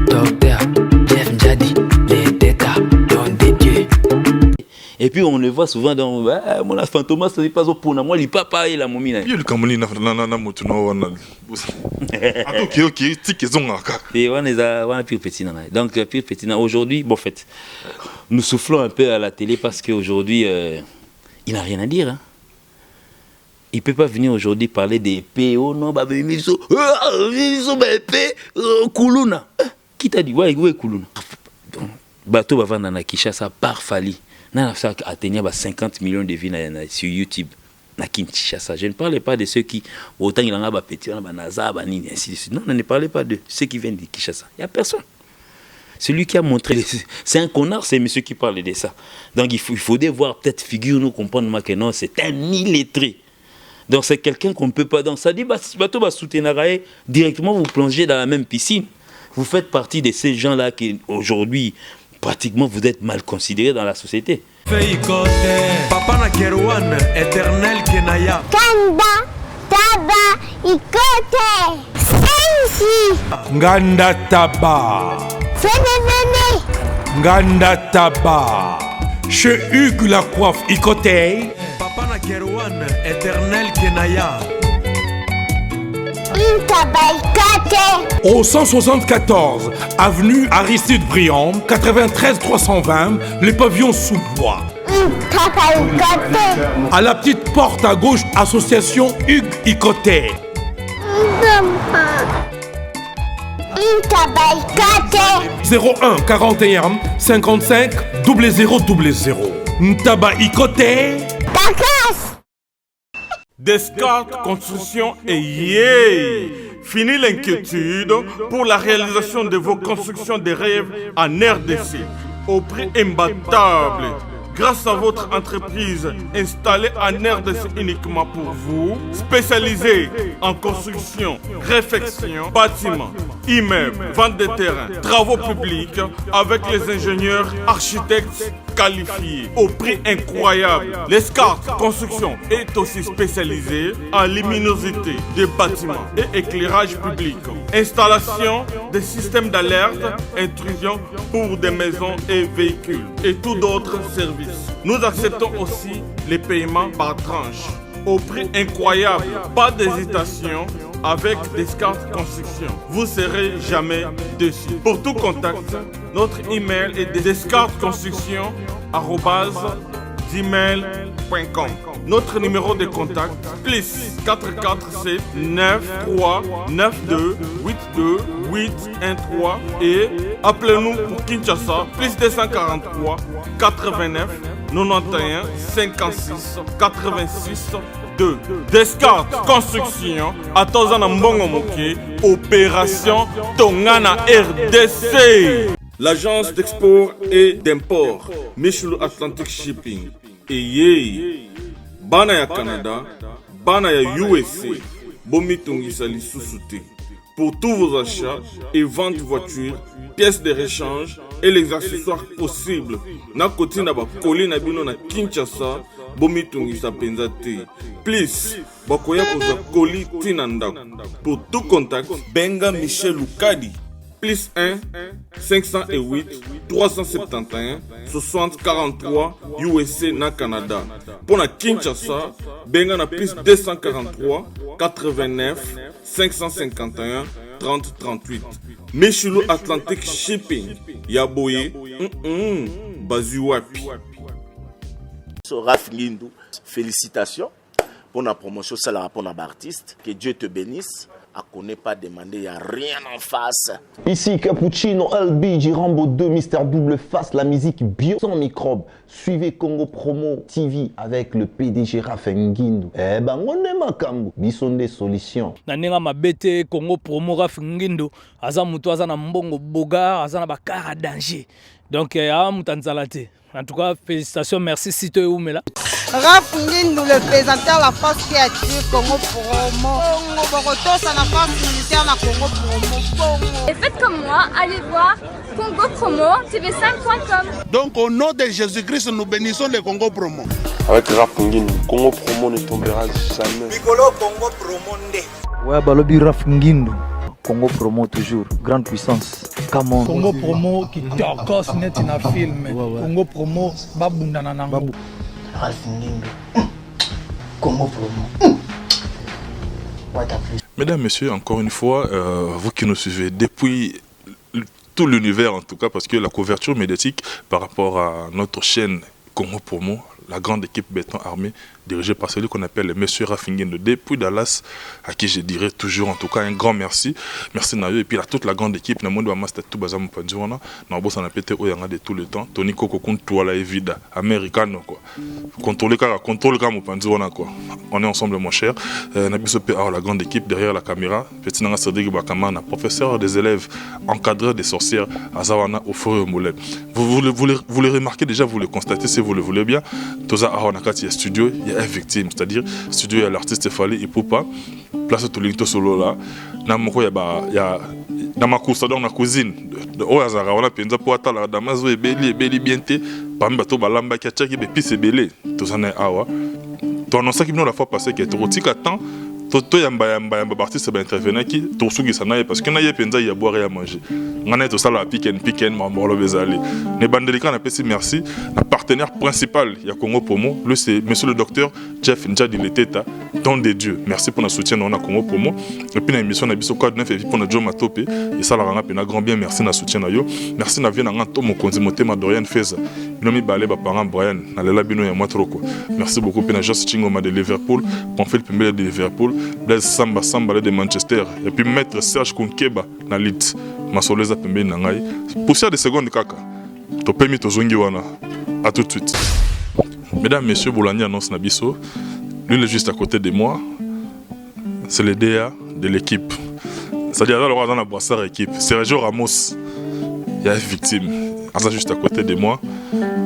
Docteur Jeff Njadi, les tétas, don de Dieu. Et puis on le voit souvent dans mon Fantomas, ce n'est pas au point. Moi, il papa et la momie. Il y a le Kamoni na motuno wana. Ok, tiki zonga. Et on est à Pire Petit. Donc Pire Petit, aujourd'hui, bon, en fait, nous soufflons un peu à la télé parce qu'aujourd'hui, il n'a rien à dire. Hein. Il ne peut pas venir aujourd'hui parler des PO, non, bah, ils sont Koulouna. Qui t'a dit, ouais, Koulouna. Bateau va vendre na Kinshasa par Fali. N'a pas atteindre 50 millions de vues sur YouTube. Na Kinshasa. Je ne parlais pas de ceux qui, autant il y en a petit, on a Naza, ainsi de suite. Non, ne parlez pas de ceux qui viennent de Kinshasa. Il n'y a personne. Celui qui a montré, c'est un connard, c'est monsieur qui parle de ça. Donc il faudrait voir peut-être figure, nous comprendre que non, c'est un illettré. Donc c'est quelqu'un qu'on ne peut pas. Donc ça dit, bateau va soutenir directement, vous plongez dans la même piscine. Vous faites partie de ces gens-là qui aujourd'hui, pratiquement, vous êtes mal considérés dans la société. Papa na Kerouan, éternel Kenaya. Kanda, Taba, Ikote, Sensi. Nganda Taba. Fene. Nganda Taba. Chez Hugues la coiffe Ikote. Papa na Kerouan, éternel Kenaya. Au 174, avenue Aristide Briand, 93 320, le pavillon sous bois. À la petite porte à gauche, association Hugues Ikoté. 01 41 55 0000. Ntaba Ikoté. Descartes Construction et yeah! Fini l'inquiétude pour la réalisation de vos constructions de rêves en RDC au prix imbattable. Grâce à votre entreprise installée en RDC uniquement pour vous, spécialisée en construction, réfection, bâtiments, immeubles, vente de terrains, travaux publics avec les ingénieurs architectes qualifiés au prix incroyable. L'escarpe Construction est aussi spécialisée en luminosité des bâtiments et éclairage public. Installation des systèmes d'alerte, intrusion pour des maisons et véhicules et tous d'autres services. Nous acceptons aussi les paiements par tranche au prix incroyable. Pas d'hésitation avec Descartes Construction. Vous serez jamais déçus. Pour tout contact, notre email est descartesconstruction@gmail.com. Notre numéro de contact plus 447 93 92 82 813 et appelez-nous pour Kinshasa plus 243 89 91 56 86 2. Descartes Construction à Tozana Mbongo Moké, opération Tongana RDC. L'agence d'export et d'import Michel Atlantic Shipping et yé bana ya Canada, bana ya USA, bomitungisa lisusu. Pour tous vos achats et ventes de voitures, pièces de rechange et les accessoires possibles. Na koti na ba koli na bino na Kinshasa, bomitungisa penza te. Please, bakoya koza koli tina ndako. Pour tout contact, benga Michel Lukadi. Plus 1 508 371 60 43 USA na Canada. Pour la Kinshasa, benga na plus 243 89 551 30 38. Michelo Atlantic Shipping. Yaboye, Bazuapi. Raph Ngindou, félicitations pour la promotion, c'est la rapport d'artiste. Que Dieu te bénisse. À connaît pas demander, il n'y a rien en face. Ici Cappuccino, LB, Rambo 2, Mister Double Face, la musique bio sans microbes. Suivez Congo Promo TV avec le PDG Raph Ngindou. Eh ben, on est makambo, bison des solutions. Nanenga mabete Congo Promo Raph Ngindou, aza mutu aza na mbongo boga, aza na bakara danger. Donc, a mutanzalate. En tout cas, félicitations, merci Sito et Oumela. Raph Ngindou, le présentateur la force créative Congo Promo. Boroto, ça la force militaire na Congo Promo. Et faites comme moi, allez voir Congo Promo, tv5.com. Donc au nom de Jésus-Christ, nous bénissons le Congo Promo. Avec Raph Ngindou, Congo Promo ne tombera jamais. Bigolo Congo Promo nde. Ouais, balobi Raph Ngindou. Congo Promo toujours, grande puissance. Come on. Congo Promo qui torcos net na film. Congo Promo babundana nango. Congo Promo. Mesdames, Messieurs, encore une fois, vous qui nous suivez depuis tout l'univers en tout cas, parce que la couverture médiatique par rapport à notre chaîne Congo Promo, la grande équipe béton armée dirigée par celui qu'on appelle le Monsieur Rafinguindo depuis Dallas, à qui je dirais toujours en tout cas un grand merci. Merci Nayo et puis à toute la grande équipe. Na monde master tout bazam pandiwana, na boss na pété oyanga de tout le temps. Tony Koko contre la evida américano quoi. Contrôler comme pandiwana quoi. On est ensemble mon cher. Na biso pe la grande équipe derrière la caméra. Petit nanga Cédric Bakamana, professeur des élèves, encadreur des sorcières à Zawana au Forêt au Moulin. Vous le remarquez déjà, vous le constatez si vous le voulez bien. Toza Nakati studio, il y a une victime, c'est-à-dire studio il y a l'artiste Fali et Poupa, place tout l'ito solo là. Namoko il y a dans ma course dans la cuisine. Oh azara on a penza pour atala damazo et beli bienté, parmi bato balamba qui a tchaki be pisse belé. Tout ça n'est awa. Toi non ça qui nous la fois passée que tu rotika temps Toto yamba artiste ba intervenir qui tosugi sana parce que na ye penza ya boire et à manger. Ngana to sala piken mambolo bezali. Ne bandelika na pesi merci. Le partenaire principal ya Congo Promo, lui c'est monsieur le docteur Jeff Njadi Leteta, don de Dieu. Merci pour notre soutien dans la Congo Promo. Et puis na émission na biso code 9 et puis pour notre Joe Matopé et ça la ranga pena grand bien merci na soutien na yo. Merci na bien na to mon konzi motema Dorian Feza. Binomi balé ba parent Brian na lela bino ya moi trop quoi. Merci beaucoup pena Just Chingoma de Liverpool, Pamphile Pembele de Liverpool. Blaise Samba de Manchester et puis maître Serge Kunkeba na lit masoleza pembeni na ngai poussière de secondes kaka to permis to zongi wana à tout de suite. Mesdames, messieurs, Boulani annonce na biso, lui il est juste à côté de moi, c'est le DA de l'équipe, c'est-à-dire là le roi dans la boissard équipe, Sergio Ramos, il y a une victime, ça juste à côté de moi.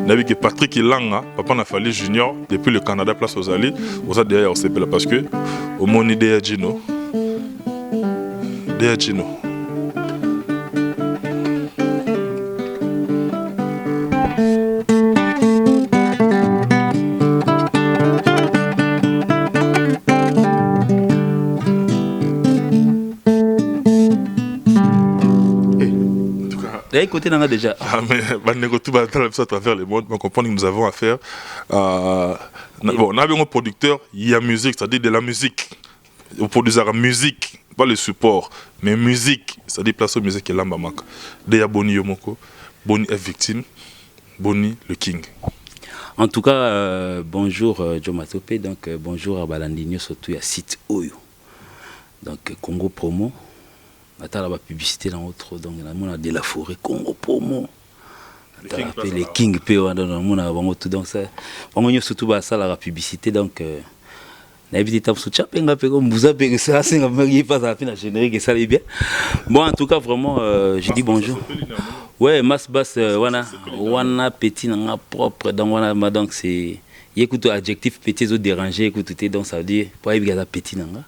Nabi que Patrick Ilanga, papa n'a fallu junior depuis le Canada place aux alliés, aux a derrière au parce que au moni DA Gino. Côté déjà. Ah mais à travers le monde, on comprend que nous avons affaire bon, on a un producteur, il y a musique, c'est-à-dire de la musique. Au produiseur la musique, pas le support, mais musique, c'est-à-dire place aux musiques et l'ambamak. Deya Boni Yomoko, Boni est victime, Boni le king. En tout cas, bonjour Joe Matopé, donc bonjour à Balandinho, surtout à site Oyo. Donc Congo Promo. Attends la publicité dans autre donc on a de la forêt Congo Promo. Les King PO dans mon avant tout donc ça. On y surtout ça la publicité donc na évité tam soutien penga pe comme vous avez ça c'est un pas à fin générique et ça allait bien. Bon en tout cas vraiment je dis bonjour. Ouais, Mas Bass wana petit na propre donc wana donc c'est écoute adjectif petit zo déranger écoute donc ça veut dire pas égal petit nanga.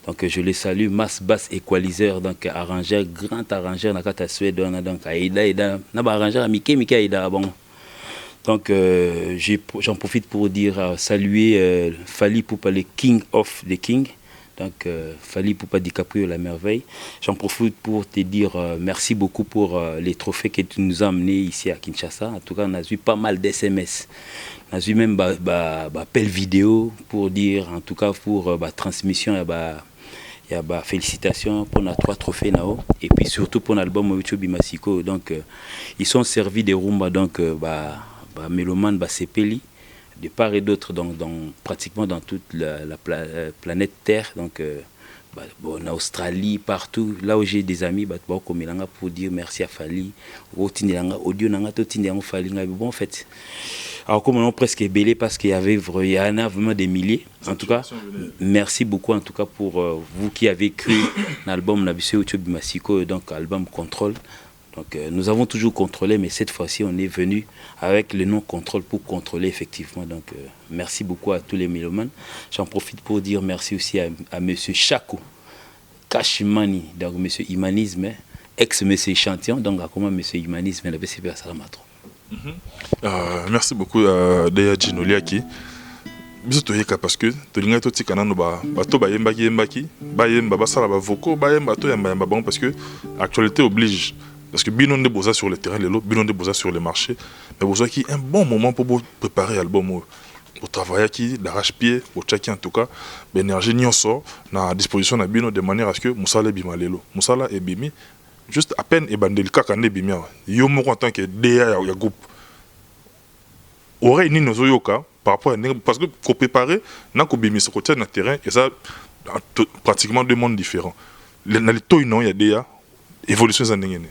Donc je les salue, Mas Bass Equalizer, donc arrangeur, grand arrangeur, nakata Suède, donc Aïda, naba arrangeur, Mike Aïda, bon. Donc j'en profite pour dire saluer Fali Poupa, le King of the King, donc Fali Poupa DiCaprio, la merveille. J'en profite pour te dire merci beaucoup pour les trophées que tu nous as amenés ici à Kinshasa. En tout cas, on a eu pas mal d'SMS. On a eu même appel vidéo pour dire, en tout cas pour transmission et félicitations pour nos 3 trophées nao et puis surtout pour l'album YouTube Bimasiko. Donc ils sont servis des rumba donc mélomane Sepeli de part et d'autre donc pratiquement dans toute la planète Terre donc en Australie partout là où j'ai des amis pour dire merci à Fali audio nanga to Fali bon en fait. Alors comme on a presque belé parce qu'il y en a vraiment des milliers. En tout cas, merci beaucoup en tout cas pour vous qui avez cru l'album Nabissé YouTube Bimasiko, donc album Contrôle. Donc nous avons toujours contrôlé, mais cette fois-ci on est venu avec le nom Contrôle pour contrôler effectivement. Donc merci beaucoup à tous les mélomanes. J'en profite pour dire merci aussi à Monsieur Chaco Kashimani, donc Monsieur Humanisme, ex-Monsieur Échantillon, donc à comment Monsieur Humanisme, la BCP à Salamatro. Merci beaucoup Deya Ginoliaki. biso toyeka parce que tolingai totika nano bato bayembaki bayemba basala bavoko bayemba toyamba bango parce que actualité oblige. Parce que bino nde boza sur le terrain lelo, bino nde boza sur le marché, mais boza qui un bon moment pour préparer l'album, pour travailler qui d'arrache-pied, pour checker en tout cas l'énergie nyonso na disposition na bino de manière à ce que musala bima lelo, musala e bimi juste à peine e bandeli kaka ne bimi yo moko en tant que DA ya groupe. Aurait ni nozo yoka par rapport à parce que pour préparer na ko bimi ce côté na terrain et ça pratiquement deux mondes différents. Na le toy non ya DA évolution zandengene.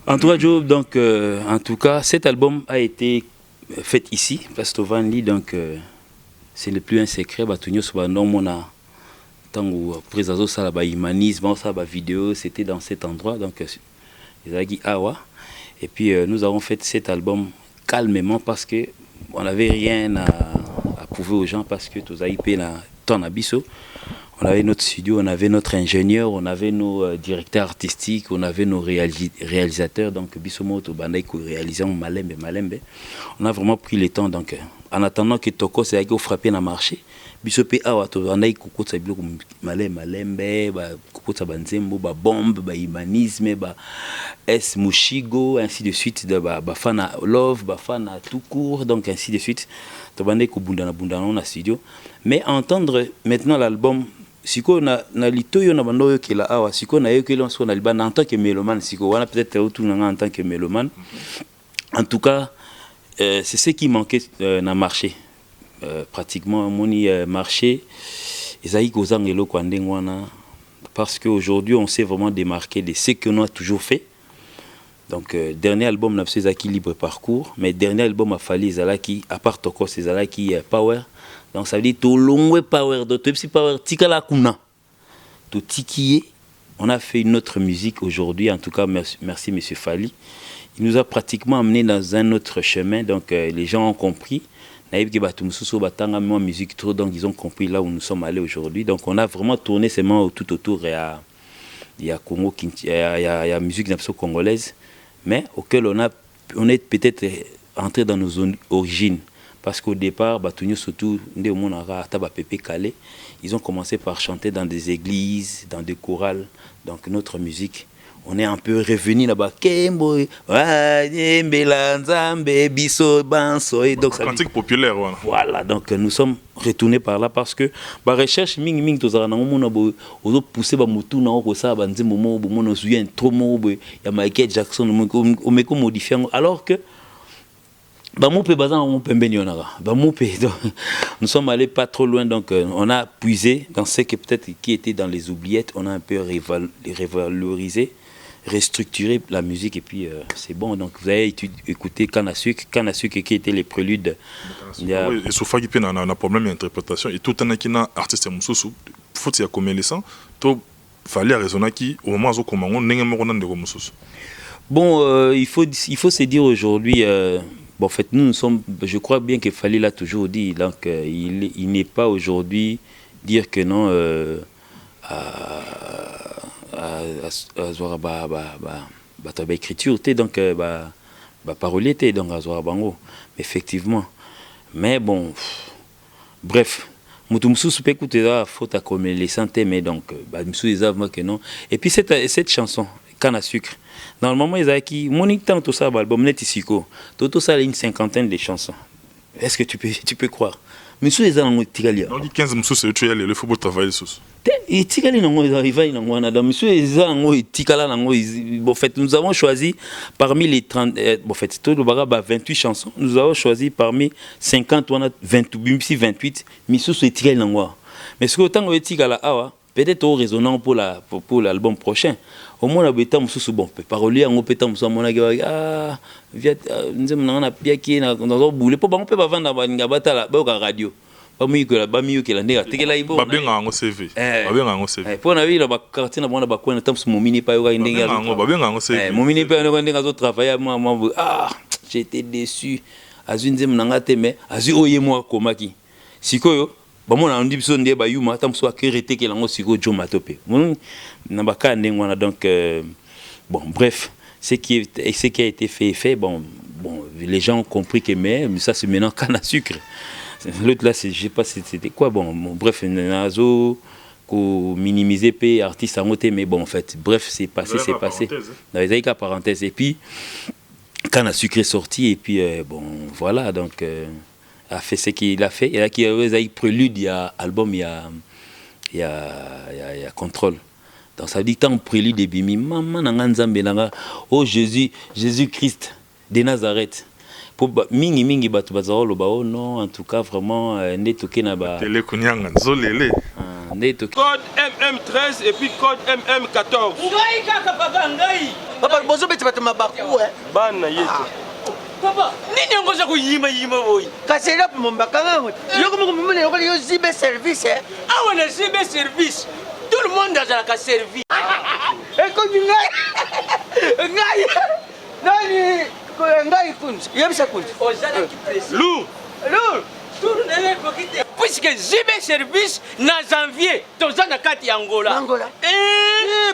En tout cas, Joe, donc, en tout cas, cet album a été fait ici, Place Tovandi, donc c'est le plus un secret. Batunyo soba non mona tango présazo sala ba humanisme, ça ba vidéo, c'était dans cet endroit, donc Izagi Awa. Et puis nous avons fait cet album calmement parce que on n'avait rien à prouver aux gens parce que tous aïpé na ton abisso. On avait notre studio, on avait notre ingénieur, on avait nos directeurs artistiques, on avait nos réalisateurs. Donc, Bissomoto, Bandaïko, réalisant Malembe. On a vraiment pris le temps. Donc, en attendant que Toko, c'est qui frappé dans le marché. Bissopé, Bandaïko, Malembe, Koko Banzembo, Bombe, Humanisme, S. Mushigo, ainsi de suite, Bafana Love, Bafana tout court, donc ainsi de suite. Bandaïko, Bundana, on a studio. Mais entendre maintenant l'album, si on a lito yo na bando yo kila awa si on a yo kila on a liban en tant que mélomane si on a peut-être autour en tant que mélomane. En tout cas c'est ce qui manquait dans marché pratiquement moni marché ezai kozangelo kwa ndengwana parce qu'aujourd'hui on s'est vraiment démarqué de ce que nous a toujours fait. Donc dernier album n'a pas été libre parcours mais dernier album a fallu Zalaki à part Toko c'est Zalaki Power. Donc ça veut dire tout long power d'autres petits power tikala kuna tout tikié on a fait une autre musique aujourd'hui en tout cas merci monsieur Fali il nous a pratiquement amené dans un autre chemin donc les gens ont compris naïb que batumsuso batanga moi musique trop donc ils ont compris là où nous sommes allés aujourd'hui donc on a vraiment tourné seulement tout autour il y a Congo il y a musique d'abso congolaise mais auquel on est peut-être entré dans nos origines. Parce qu'au départ, surtout, ils ont commencé par chanter dans des églises, dans des chorales. Donc notre musique, on est un peu revenu là-bas. Donc ça cantique populaire. Voilà, donc nous sommes retournés par là parce que la recherche ming poussé Michael Jackson alors que nous sommes allés pas trop loin, donc on a puisé dans ce qui peut-être qui était dans les oubliettes, on a un peu révalorisé, restructuré la musique et puis c'est bon. Donc vous avez écouté Kanasuk qui était les préludes. Et Sofa qui a un problème d'interprétation et tout un artiste mususu, faut y comme les sons, tout fallait raisonner qui au moment où on de bon, il faut se dire aujourd'hui. Bon, en fait, nous sommes, je crois bien qu'il fallait l'a toujours dit, donc il n'est pas aujourd'hui dire que non écriture, donc parolier, donc à bango, effectivement. Mais bon, bref, Moutoumsou peut écouter la faute à comme les santé, mais donc, que non. Et puis cette chanson, Canne à sucre. Dans le moment, ils ont qui monique tant tout ça, album net ici tout ça, une cinquantaine de chansons. Est-ce que tu peux croire? Monsieur les gens ont tiré. On dit 15 monsieur c'est tuer le football travailler sous. Et tiré non ils arrivent dans moi là. Monsieur les gens ont tiré là bon fait nous avons choisi parmi les 30 bon fait tout le bagage 28 chansons. Nous avons choisi parmi 50 on a 28 monsieur c'est tiré dans moi. Mais ce que autant on tiré là peut-être au résonnant pour l'album prochain. Au moins la bêta mususu bon parolier en opéta mususu mona ga via nzem na pia ki na boule po ba on peut pas vendre ba batala ba ka radio ba mi que la ndeka tekela ibo ba benga ngo CV ba benga ngo CV po na vila ba quartier na bona ba ko na tamsu momini pa yo ga ndeka ba benga ngo CV momini pa no ndeka zo travailler moi j'étais déçu azu nzem na ngate mais azu oye moi komaki sikoyo on dit que les bayuma tamso akérité que lango siko jo matope na baka ndengwana donc bon bref ce qui a été fait bon les gens ont compris que mais ça c'est maintenant canne à sucre L'autre là, je sais pas c'était quoi. Bon, bref, nazo minimiser p artiste en côté, mais bon en fait, bref, c'est passé. Dans les cas parenthèse. Et puis quand la sucre est sorti et puis bon voilà donc a fait ce qu'il a fait. Il y a qui a prélude, il y a album, il y a contrôle. Donc ça veut dire tant prélude et bimi maman nanga nzambe nanga oh Jésus-Christ de Nazareth. Pour mingi batu bazalo ba oh non en tout cas vraiment netoke na ba télé kunyanga nzolele code MM13 et puis code MM14 ngai kaka papa ngai papa bozo beti batu mabaku bana yetu papa nini ngoza kuyima boy kasera pa mombaka ngango yoko mumune yoko yo zibe service awa na zibe service tout le monde a la servi et comme ngai nani ngai kunzi yebisa kunzi ozala ki presse Lou tourner kokite puisque zibe service na janvier tozana kati Angola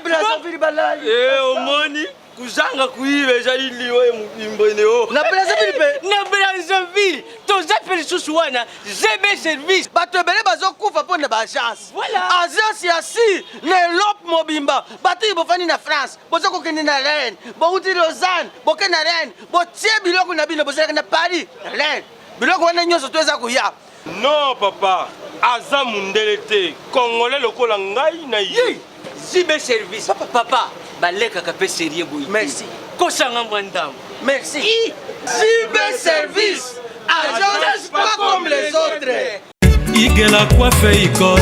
Brazzaville balali omoni kuzanga kuibe jali we mbeneo na Brazzaville toza lisusu wana zibe service bato ebele bazokufa mpo na baagence agence ya si na Europe mobimba bato bofani na France bozokokende na Rennes bouti Lausanne boke na Rennes botie biloko na bino bozalaka na Paris Rennes biloko wana nyonso toza kuya non papa aza mundele te congolais lokola ngai na ye zibe service papa baleka kape sérieux boy merci kosanga mwandam merci zibe service agence pas comme les autres Igela coiffe Ikote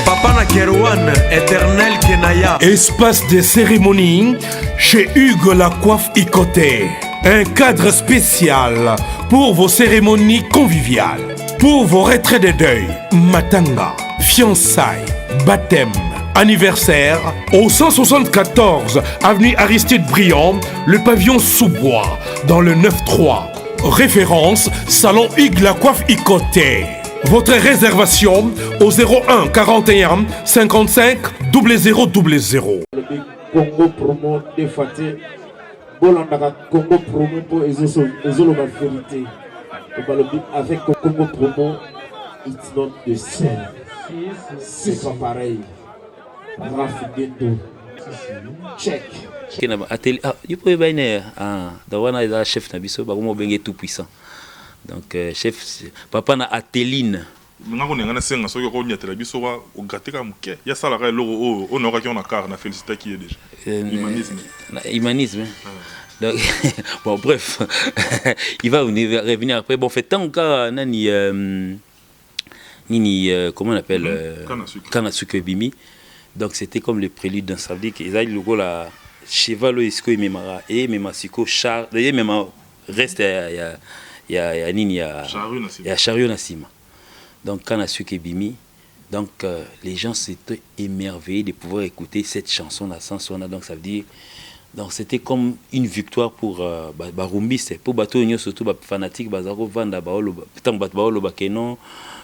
Papa na Kerouan Éternel Kenaya Espace de cérémonie chez Hugues la coiffe Ikote. Un cadre spécial pour vos cérémonies conviviales, pour vos retraits de deuil, matanga, fiançailles, baptême, anniversaire, au 174 avenue Aristide Briand, le pavillon Sous-Bois, dans le 9-3. Référence Salon Hugues la coiffe Ikote. Votre réservation au 01 41 55 0000. Congo promo défaté. Bolandaka Congo promo pour ezolo la vérité. Avec Congo promo, it's not the same. C'est pas pareil. Check. Il peut y avoir un chef Nabiso, tout puissant. Donc chef papa na Ateline ngako ngana senga soki ko nyatela biso wa ogateka muke ya sala ka loro o na ka car na féliciter qui est déjà humanisme. Donc bon bref il va revenir après bon fait tant que nani comment on appelle Kanasuke Bimi. Donc c'était comme le prélude d'un samedi qu'ils a le la chevalo isko memara et memasiko char d'ailleurs même reste il y a Chariot Nassima. Donc quand Kanasuke Bimi, donc les gens s'étaient émerveillés de pouvoir écouter cette chanson là sans son. Donc ça veut dire donc c'était comme une victoire pour Barumbi, c'est pour bateau surtout fanatique bazaro vanda baolo putain baolo bakeno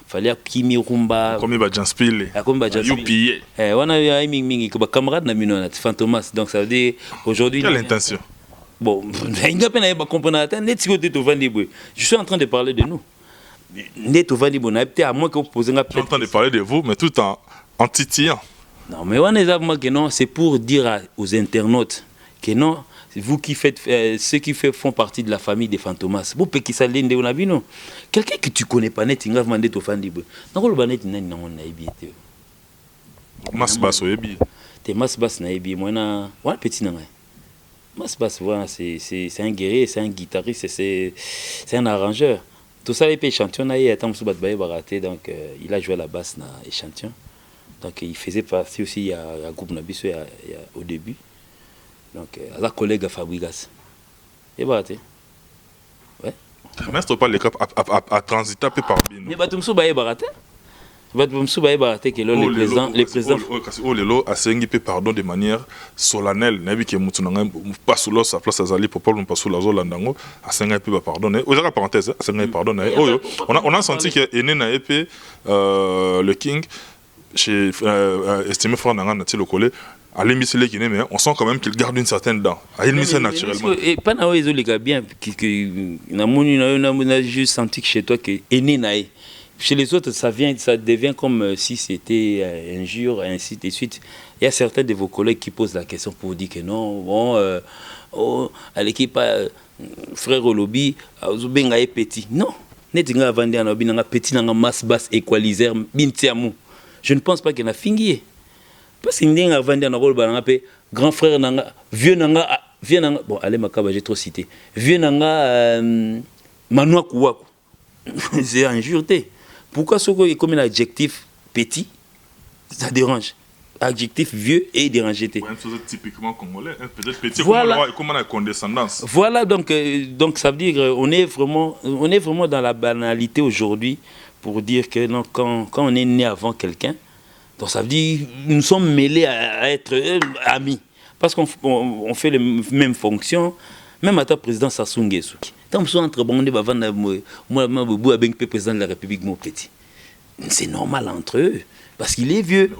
fallait kimi rumba comme ba janspile comme ba janspile wana ya mingi ko ba camarade na minona Fantomas. Donc ça veut dire aujourd'hui quelle intention. Bon, il n'y a pas de comprendre. Je suis en train de parler de nous. À moins que vous posez je suis en train de parler de vous, mais tout en titillant. Non, mais non, c'est pour dire aux internautes que non, c'est vous qui faites, ceux qui font partie de la famille des Fantomas. Vous pouvez qu'ils s'allènent de non. Quelqu'un que tu connais pas net, il va demander au fan de non, le banet n'a pas été. Mas basse au ébi. T'es mas basse n'a ébi. Moi, na, ouais, petit n'a. Mas basse, voilà, c'est un guerrier, c'est un guitariste, c'est un arrangeur. Tout ça, il peut échantillon, donc il a joué à la basse dans échantillon. Donc il faisait partie aussi, il y a un groupe Nabiso au début. Donc la collègue Fabrigas. Et bah, ouais. Mais c'est pas le cap à transiter par bien. Mais bah, tu me souviens, baraté. Les présidents a sengi pardon de manière solennelle nabi ke mutunanga pas sous sa place azali pour pas pas sous la zone landango a sengi pe pardonner aux parenthèse a sengi pardonner on a senti que ene na épée le king chez estimé fort nanga na le collé à l'émission qui mais on sent quand même qu'il garde une certaine dent à l'émission naturellement et pas na les gars bien que na moni na juste senti que chez toi que ene na Chez les autres, ça devient comme si c'était injure, ainsi de suite. Il y a certains de vos collègues qui posent la question pour dire que non, bon, à l'équipe, frère Olobi, Zubenga est petit. Non, Netinga Vandi Anobinanga petit, nanga masse basse équalisaire, bintiamou. Je ne pense pas qu'il y en a fingié. Parce que Ndinga Vandi Anobinanga, grand frère nanga, vieux nanga, bon, allez, Makaba, j'ai trop cité. Vieux nanga, Manoa Kouakou. C'est injuré. Pourquoi ce qu'on est comme un adjectif petit, ça dérange. Adjectif vieux et dérangé. Ouais, c'est typiquement congolais. Hein. Peut-être petit, voilà. Comment la condescendance. Voilà, donc ça veut dire qu'on est vraiment dans la banalité aujourd'hui pour dire que non, quand on est né avant quelqu'un, donc ça veut dire nous sommes mêlés à être amis. Parce qu'on fait les mêmes fonctions, même à ta président Sassou Nguesso. Tant que entre Bondé, moi, président de la République, mon petit. C'est normal entre eux, parce qu'il est vieux.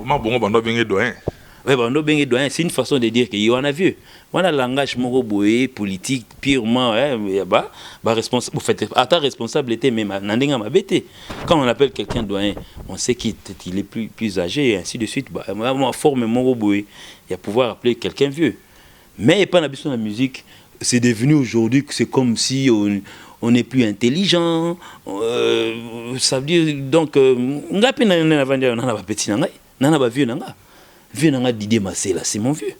C'est une façon de dire qu'il y en a vieux. Voilà le langage politique, purement, à ta responsabilité même. Quand on appelle quelqu'un doyen, on sait qu'il est plus âgé, et ainsi de suite. Moi, forme il y a pouvoir appeler quelqu'un vieux. Mais pas dans la musique, c'est devenu aujourd'hui que c'est comme si on n'est plus intelligent. Ça veut dire donc c'est mon vieux.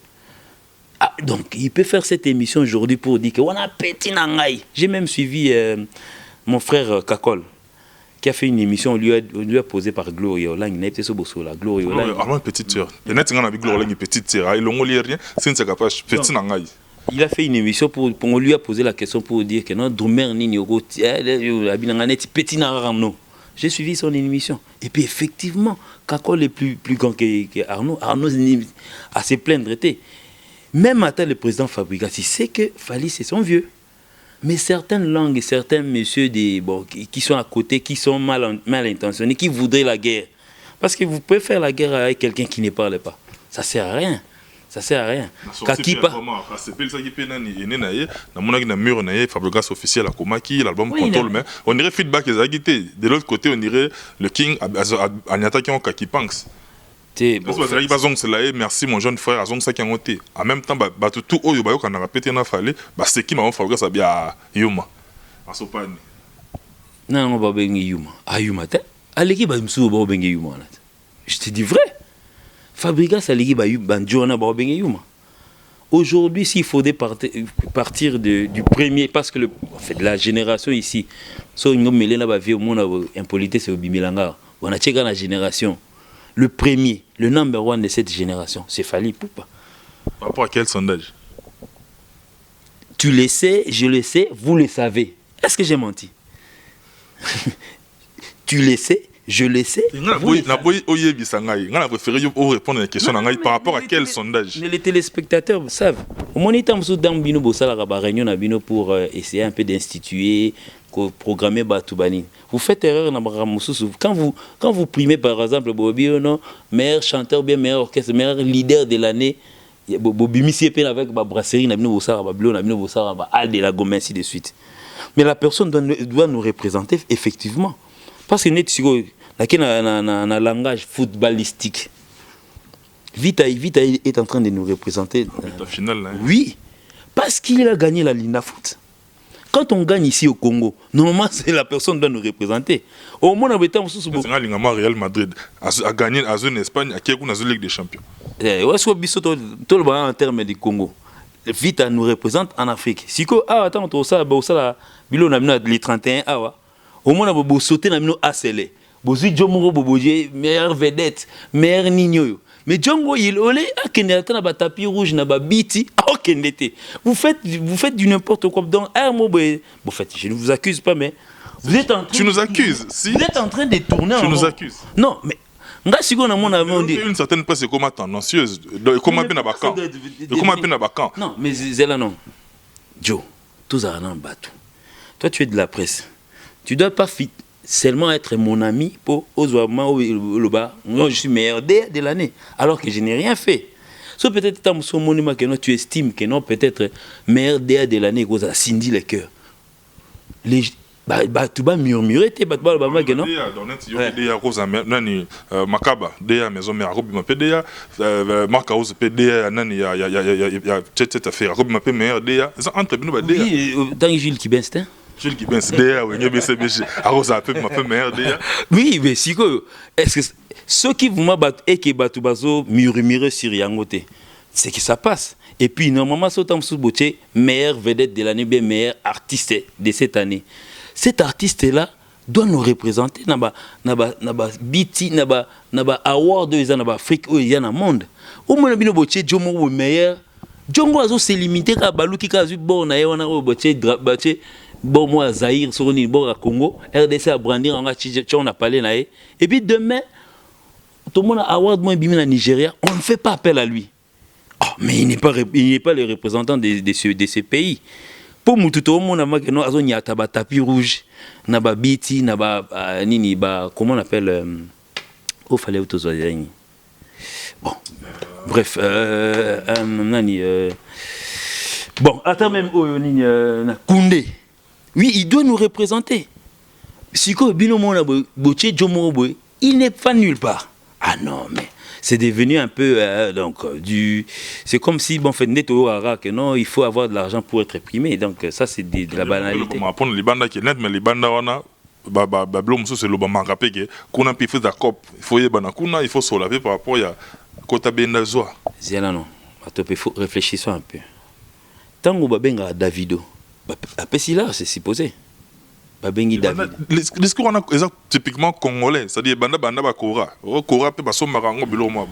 Ah, donc il peut faire cette émission aujourd'hui pour dire qu'on a petit nangai. J'ai même suivi mon frère Kakol qui a fait une émission, on lui a posé par Gloria Olang, il n'était pas sur la Gloria Olang. Avant petite sœur. Il y a Gloria Olang petite sœur, il a rien, c'est une capacité petit nangai. Il a fait une émission on lui a posé la question pour dire que non, Drumer ni petit nangai. J'ai suivi son émission. Et puis effectivement, Kakol est plus grand que Arnaud. Arnaud a se plaindre. Même à le président Fabregas, il sait que Fali c'est son vieux. Mais certaines langues et certains messieurs qui sont à côté, qui sont mal intentionnés, qui voudraient la guerre. Parce que vous pouvez faire la guerre avec quelqu'un qui ne parle pas. Ça ne sert à rien. Ça sert à rien. On dirait feedback les agité. De l'autre côté, on dirait le King Agnata qui ont Kaki Panks. Merci mon jeune frère, en même temps, tout haut, on a répété, c'est qui m'a fait ça bien Yuma. Non, on va bien Yuma. Ah, Yuma, allez, Yuma. Je te dis vrai. Fabregas allait aujourd'hui, s'il faudrait partir du premier, parce que la génération ici, on a checké la génération. Le premier, le number one de cette génération, c'est Fally Ipupa. Par rapport à quel sondage? Tu le sais, je le sais, vous le savez. Est-ce que j'ai menti? Tu le sais, je le sais. Répondre à la question par rapport à quel sondage? Les téléspectateurs savent. Au moment où pour essayer un peu d'instituer, programmer Batoubani. Vous faites erreur quand vous primez par exemple Bobby, meilleur chanteur, bien meilleur orchestre, meilleur leader de l'année. Bobby Missie avec brasserie, de la gomme, ainsi de suite. Mais la personne doit nous représenter effectivement. Parce que nous avons un langage footballistique. Vita est en train de nous représenter. Oui, parce qu'il a gagné la Linda Foot. Quand on gagne ici au Congo, normalement c'est la personne qui doit nous représenter. Au moins, on a Real Madrid a gagné à zone Espagne, à Kiekou, dans la Ligue des Champions. Tout le en termes du Congo. Vita nous représente en Afrique. Si attends, les 31 au moins on a sauté dans le ACL. Bozi Djomoro Boboje, meilleur vedette, meilleur Nino. Mais Djongo il olé a keneta na tapis rouge na ba biti a kenete. Vous faites du n'importe quoi. Donc je ne vous accuse pas mais vous êtes en train. Tu nous accuses. Si. Vous êtes en train de tourner. Tu nous accuses. Non mais une certaine presse est comme tendancieuse. Comment bien abakan. Comment bien abakan. Non mais Zela non. Joe, tous à un bateau. Toi tu es de la presse. Tu dois pas seulement être mon ami pour je suis meilleur de l'année, alors que je n'ai rien fait. So peut-être que tu estimes que non, peut-être meilleur de l'année, que ça scindit les cœurs. tu vas murmurer, tu vas pas le non. Déjà Rose nani Makaba, déjà maison mère Robi m'appelle déjà Marcaus déjà nani ya tête affaire Robi m'appelle meilleur déjà. Ça entre nous déjà. Oui, dans Jules Kibenstin. Jules Kibenstin déjà oui, BCBG. Rose m'appelle meilleur déjà. Oui, mais si que est-ce que ceux qui vous m'abattent et qui battent bazo murmurer sur Yangote, c'est que ça passe. Et puis normalement Sotam Souboche meilleur vedette de l'année, bien meilleur artiste de cette année. Cet artiste-là doit nous représenter dans le BT, dans le award de l'Afrique où il y a dans le monde. Au moins, il y a un Jomo meilleur. Jomo a se limité à Balouki Kazu, bon, na yewana o boche, bon, moi, Zahir, Soroni, bon, à Congo, RDC à brandir, on a parlé là. Et puis demain, tout le monde a award, moi, bimi na Nigeria, on ne fait pas appel à lui. Oh, mais il n'est pas le représentant de ce pays. Pour nous tout le monde a un tapis rouge, na ba biti, na ba nini ba comment on appelle au fallait autozoyer. Bon, bref, nani bon, attends même nini na Koundé. Oui, il doit nous représenter. Si ko bino mona boche jomo boy, il n'est pas nulle part. Ah non, mais c'est devenu un peu c'est comme si bon fait neto ara que non, il faut avoir de l'argent pour être primé, donc ça c'est de la banalité. On apprend les bandes qui net mais les bandes wana ba blom so c'est le ba mangape que qu'on a pu faire d'accord, il faut y bana kuna, il faut se laver par rapport à kota bendazoa. Ziala non, il faut réfléchir un peu. Tango ba benga Davido, après si là c'est supposé. Les discours typiquement congolais, c'est-à-dire banda ba kora pe baso marango bilo moi.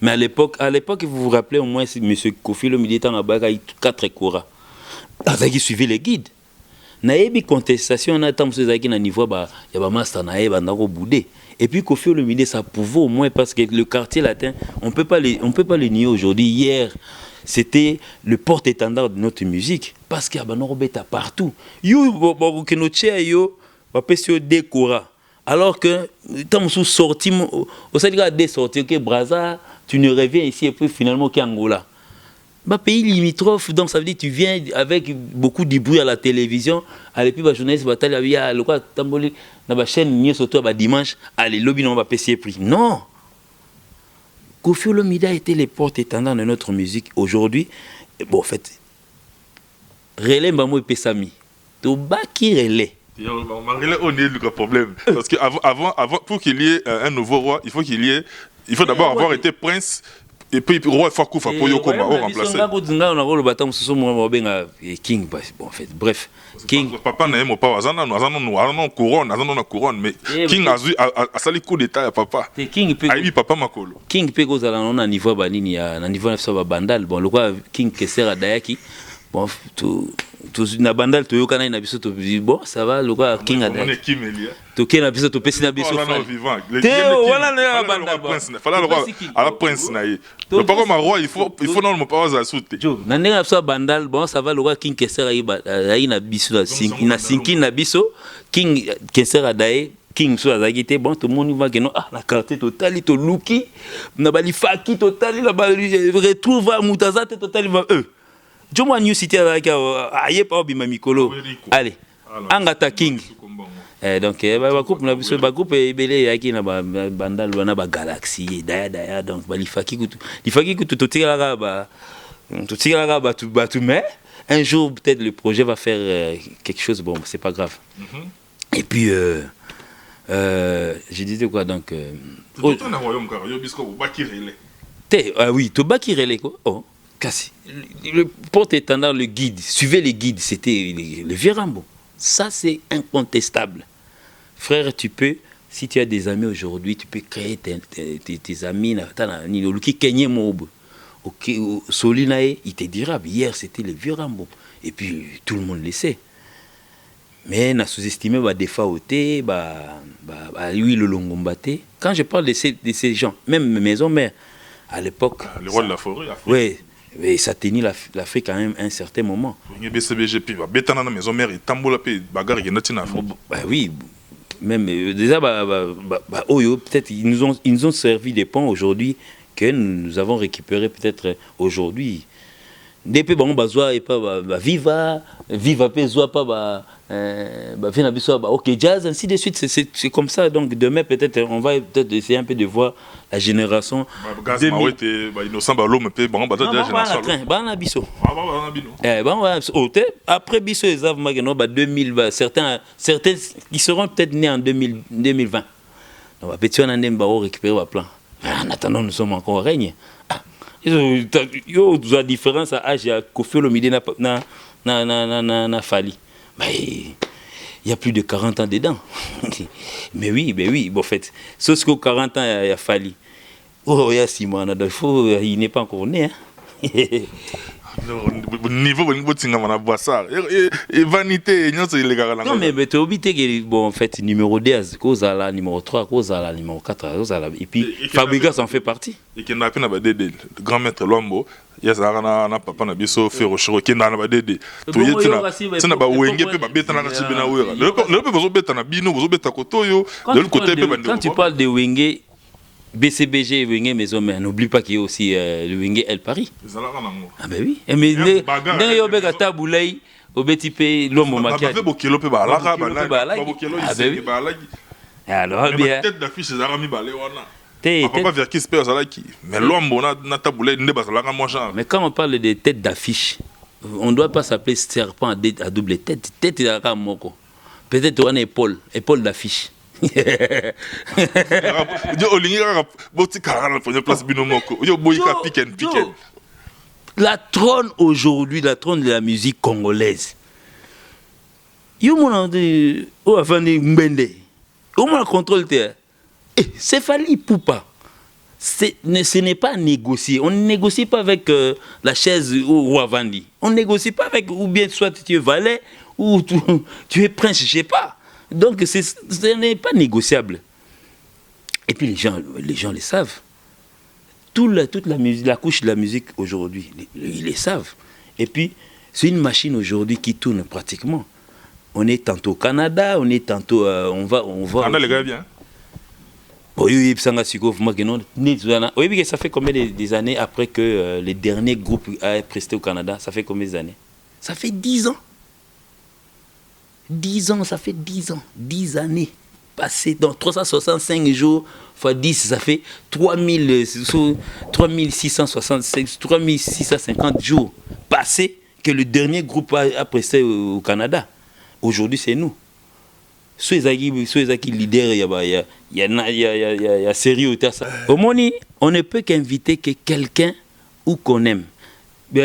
Mais à l'époque vous vous rappelez au moins monsieur Kofi le militant a baga 4 kora. Avec qui suivait les guides. Na yebi contestation na tam so zaki na niveau ba ya ba master na yeba ndako boudé. Et puis Kofi le militant ça pouvait au moins parce que le quartier latin, on peut pas le nier aujourd'hui. Hier c'était le porte-étendard de notre musique parce qu'il y a Banorobeta partout. Yo Bokenoche yo bapesio décora. Alors que tant sous sorti au Sénégal des sorties que Brazza, tu ne reviens ici et puis finalement qu'Angola. Bah pays limitrophe, donc ça veut dire tu viens avec beaucoup de bruit à la télévision. Allez puis bah journaliste bataille avec le quoi tamboli na ba chaîne ni surtout ba dimanche allez lobby non va payer prix. Non. Kofi Olomide a été les porte-étendants de notre musique aujourd'hui. Bon, en fait, relais Mbamo et Pessami. Tobaki relais. On est le problème. Parce qu'avant, pour qu'il y ait un nouveau roi, il faut d'abord avoir été prince. Et puis roi Fakoufa pour Yokoma au remplacer. King, bon en fait, bref. King. Papa n'a pas couronne, mais King a sali coup d'état à papa. King peut. Aïe papa makolo. King peut cause à un niveau banini, à niveau de bandal. Bon le quoi King Kesera Dayaki. Bon tout na bandal to yokana na biso to bon ça va le quoi King a Dayaki. To kena biso to pesi na biso. Théo voilà le bandal. Fala le roi à la prince naïe. Le papa ma roi il faut non le pas à souter. Jo na ndenga biso bandal bon ça va le roi King Kesera ayi na biso na sinki na biso King Kesera Daye King so azagité bon tout le monde va que non ah la carte totale to luki na bali faki totale la bali retrouve mutaza totale va Jo moi New City avec aye pa bima mikolo allez angata King donc ba groupe na biso ba groupe ebele yaki na bandal na ba galaxy daya donc bali faki kutu totikala ba tu mais un jour peut-être le projet va faire quelque chose bon c'est pas grave. Et puis je disais quoi donc oui Tobaki relais quoi. Oh Kassi. Le porte-étendard, le guide, suivez les guides, c'était le vieux Rambo. Ça, c'est incontestable. Frère, tu peux, si tu as des amis aujourd'hui, tu peux créer tes amis. Solinae, il te dira, hier, c'était le vieux Rambo. Et puis, tout le monde le sait. Mais on a sous-estimé des faotés, lui, le Longombate. Quand je parle de ces gens, même maison mère, à l'époque. Le roi de la forêt. Oui. Et ça tenait l'Afrique à un certain moment. Oui, même déjà, peut-être ils nous ont servi des ponts aujourd'hui que nous avons récupéré peut-être aujourd'hui. Depuis bon bazoa et pas viva pe zoa pas ok, jazz, ainsi de suite, c'est comme ça. Donc demain, peut-être, on va peut-être essayer un peu de voir la génération. Après Bisso, 2000, certains qui seront peut-être nés en 2020. Donc, on a récupérer le plan. En attendant, nous sommes encore au règne. Il y a une différence à âge, il y a Kofi Olomide na Fali. Mais il y a plus de 40 ans dedans. mais oui, bon, en fait, sauf qu'au 40 ans, il y a Fali. Oh, il y a 6 mois, il n'est pas encore né. Niveau vanité, non, mais tu as oublié que, bon, en fait, numéro 10, cause à la numéro 3, cause à la numéro 4, et puis Fabrigas en fait partie. Et qui n'a pas le grand maître Lombo. Yes, na papa na biso Ferro Choroki na ba dede. To yetina ba wenge pe ba beta na chibe na wera. Le pe bozo beta na bino, bozo beta kotoyo. De l'autre côté pe ba. Quand tu parles de wenge BCBG et wenge maison mais n'oublie pas qu'il y a aussi le wenge El Paris. Ah ben oui. Mais dans yo beka tabulay obeti pe lomo makia. Ba bokelo pe ba alaka ba na. Ba bokelo ici ba alaki. Alors bien. Tête d'affiche za rami ba le wana. Mais quand on parle de tête d'affiche, on ne doit pas s'appeler serpent à double tête. Tête de la moko. Peut-être on a épaule d'affiche. La trône aujourd'hui, la trône de la musique congolaise. C'est Fali Poupa. Ce n'est pas négocier. On ne négocie pas avec la chaise au roi Vandi. On ne négocie pas avec, ou bien soit tu es valet, ou tu es prince, je ne sais pas. Donc ce n'est pas négociable. Et puis les gens le savent. Toute la musique, la couche de la musique aujourd'hui, ils le savent. Et puis c'est une machine aujourd'hui qui tourne pratiquement. On est tantôt au Canada, on est tantôt... on va les gars bien. Oui, ça fait combien des années après que les derniers groupes aient presté au Canada? Ça fait combien d'années? Ça fait 10 ans. 10 ans, ça fait 10 ans. 10 années passées dans 365 jours fois 10, ça fait 3650 jours passés que le dernier groupe a presté au Canada. Aujourd'hui, c'est nous. Ceux qui leader, il y a sérieux. Au Moni, on ne peut qu'inviter que quelqu'un ou qu'on aime. On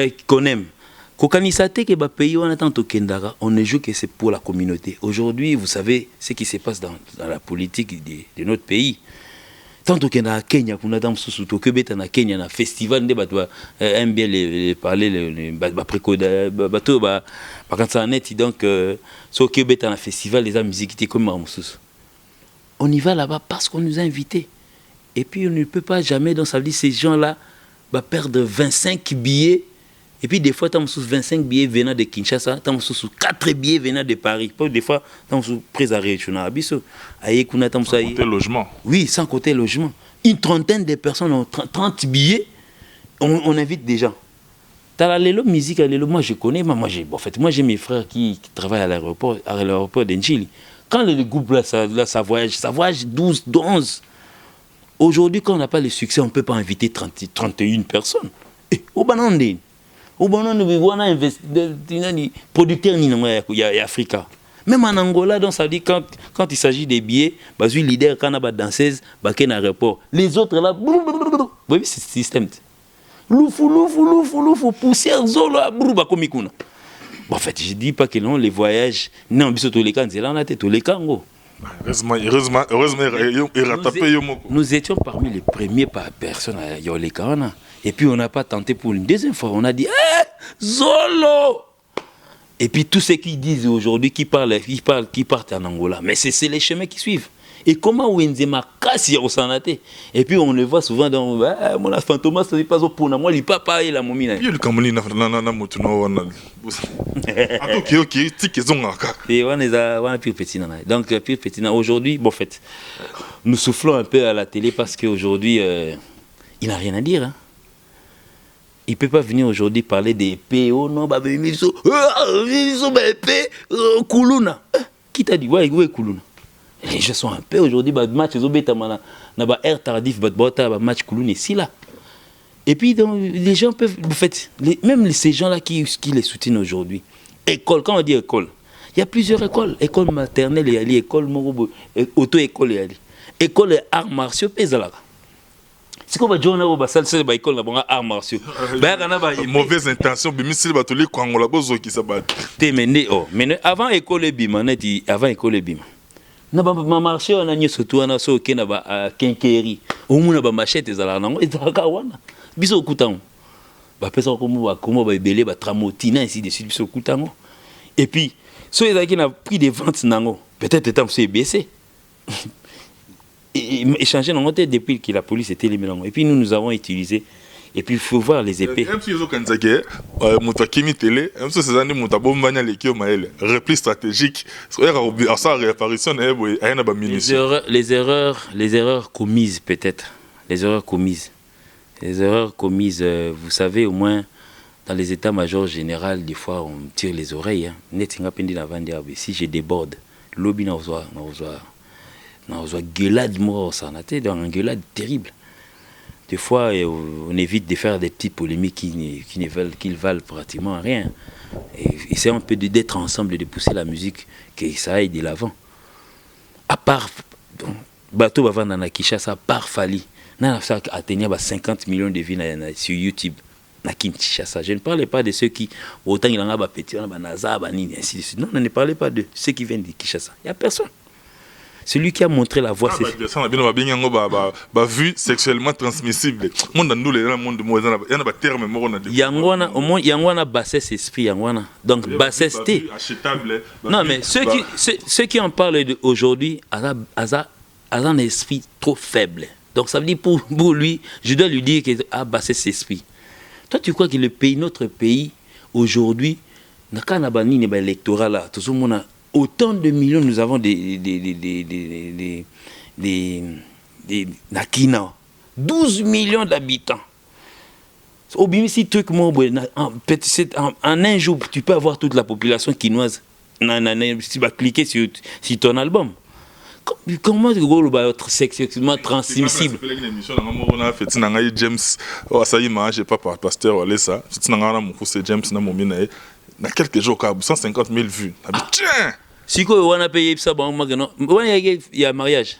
ne joue que c'est pour la communauté. Aujourd'hui, vous savez ce qui se passe dans la politique de notre pays. Tant que na Kenya, kuna dans sous Kebeta na Kenya na festival de batwa aime bien les parler les précoda bateau ba quand ça net donc so Kebeta na festival les musique était comme Mamoussous. On y va là-bas parce qu'on nous a invités. Et puis on ne peut pas jamais donc ça veut dire ces gens-là va perdre 25 billets. Et puis des fois, tu as 25 billets venant de Kinshasa, tu as 4 billets venant de Paris. Des fois, tu as pris à région. Sans côté logement. Oui, sans côté logement. Une trentaine de personnes ont 30 billets, on invite des gens. Tu as la musique, moi je connais, moi j'ai mes frères qui travaillent à l'aéroport d'Enjili. Quand le groupe là, ça voyage 12, 11. Aujourd'hui, quand on n'a pas le succès, on ne peut pas inviter 31 personnes. Et au Banandé. Au bon on a investi producteur ni Africa. Même en Angola, donc ça dit quand il s'agit des billets, bah suis leader quand on a danseuse, bah qu'un aéroport. Les autres là, vous voyez ce système. Loufou, poussière zolo, bah comme ikuna. En fait, je dis pas que non les voyages, non biso tous les cas, c'est là on a tous les cas ngo. Heureusement, nous étions parmi les premiers personnes à Yolékana. Et puis on n'a pas tenté pour une deuxième fois. On a dit Zolo. Et puis tous ceux qui disent aujourd'hui, qui partent en Angola. Mais c'est les chemins qui suivent. Et comment Wenzema casse Yarosanate? Et puis on le voit souvent dans mon fantôme, ça n'est pas au point. Moi, il papa et la momie. Il le Cameroun na mutuno ok, tiki zonga. Et on a plus petit nana. Donc plus petit nana. Aujourd'hui, bon en fait, nous soufflons un peu à la télé parce qu'aujourd'hui, il n'a rien à dire. Hein. Il ne peut pas venir aujourd'hui parler des PO, non, bah, ils sont Koulouna. Qui t'a dit, ouais, Koulouna? Les gens sont un peu aujourd'hui, bah, match, ils ont bêta, air tardif, bah, match Koulouna ici, là. Et puis, donc, les gens peuvent, en fait, même ces gens-là qui les soutiennent aujourd'hui, école, quand on dit école, il y a plusieurs écoles, école maternelle, et école auto-école, école et arts martiaux, là. C'est comme John Aroba, ça c'est l'école là, arts martiaux. Mauvaise intention, bimisili batuli kwangola bozo qui s'abat. Mais avant école bima, avant école bima. Na ba marché on a nyo surtout on a so ke na ba kenkeri. Omuna ba machete ezala nango ezaka wana. Biso kutango. Ba pesa ko ba belé ba tramotina ainsi de suite biso kutango. Et puis so ezaki na prix de vente nango. Peut-être temps c'est baissé. Échanger dans notre depuis que la police était éliminée. Et puis nous avons utilisé. Et puis il faut voir les épées. Même si ils ont candidaté, Moutakimi télé, même si ces années Moutabomania les qui ont maël, repli stratégique, ça réapparition les erreurs commises peut-être, les erreurs commises, vous savez au moins dans les états-majors généraux des fois on tire les oreilles. Si je déborde, lobby n'a gueulade mort, ça a été dans une gueulade terrible. Des fois, on évite de faire des petites polémiques qui valent pratiquement rien. Et c'est un peu d'être ensemble et de pousser la musique, que ça aille de l'avant. À part, Bateau Bavanda na Kinshasa, à part Fali, on a atteint 50 millions de vues sur YouTube. Na Kinshasa. Je ne parlais pas de ceux qui, autant il y en a petit, ainsi de suite. Non, on ne parlait pas de ceux qui viennent de Kinshasa. Il n'y a personne. Celui qui a montré la voie, c'est... Ça, on a vu sexuellement transmissible. Yangwana bassesse esprit, Yangwana. Donc, bassesse T. Non, mais ceux qui en parlent aujourd'hui, ont un esprit trop faible. Donc, ça veut dire pour lui, je dois lui dire qu'il a bassesse esprit. Toi, tu crois que le pays, notre pays, aujourd'hui, n'a qu'un abani électoral là, tout le monde a autant de millions, nous avons des Nakina, 12 millions d'habitants. Au si truc en un jour, tu peux avoir toute la population quinoise. Tu vas cliquer sur ton album. Comment être sexuellement transmissible? James, pasteur, James, dans quelques jours, 150 000 vues. Tiens! Si on a payé ça, il y a mariage.